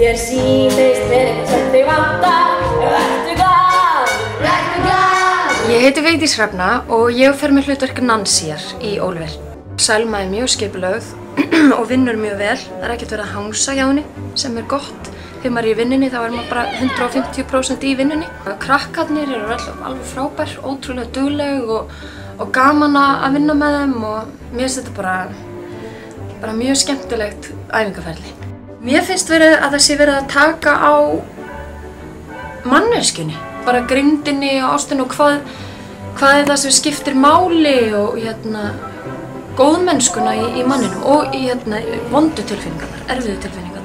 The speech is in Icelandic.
þér sýnist eitthvað sem þig vantar, vertu glaður, vertu glaður. Ég heiti Vigdís Hrefna og ég fer með hlutverk Nansíar í Oliver. Selma mjög skipulögð og vinnur mjög vel. Það ekkert verið að hangsa hjá henni, sem gott. Þegar maður í vinnunni þá maður bara 150% í vinnunni. Krakkarnir eru alveg frábær, ótrúlega dugleg og gaman að vinna með þeim og mér finnst þetta bara mjög skemmtilegt æfingaferli. Mér finnst verið að það sé verið að taka á manneskjunni, bara grimdinni og ástinni og hvað það sem skiptir máli og góðmennskuna í manninu og í vondu tilfinningarnar, erfiðu tilfinningarnar.